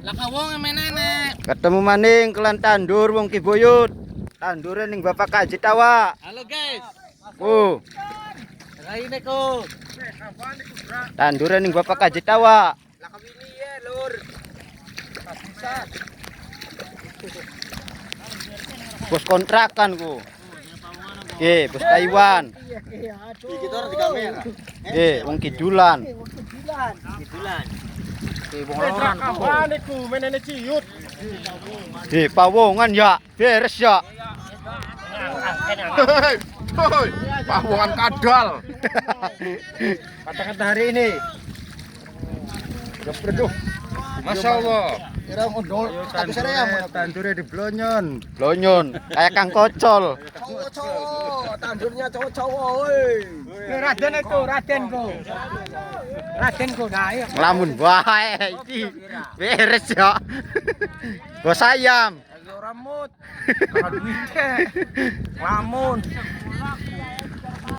Lakawong menene. Ketemu maning kelan tandur wong Ki Boyut. Tandure ning Bapak Kaji Tawa. Halo guys. Oh, Raine ko. tandure ning Bapak Kaji Tawa. Lakawini ya, Lur. Bisa. Bos kontrakan ku. Oke, bos Taiwan. Kita di kamera. Wong Kidulan. Kidulan. Kawan iku menene ciut. Pawongan ya, beres ya. Hoi, pawongan kadal. Kata-kata hari ini. Gepreduh. Masya Allah. Kira ngondol. Tapi saya yang tandurnya di Blonyon. Blonyon, kayak Kang Kocol. Cowok-cowok, tandurnya cowok-cowok, woi. Raden itu, Radenku. Radenku, nah ayo. Ngelamun wae iki. Beres ya. Bos ayam. Ayo ramut. Kalau duitnya. Lamun.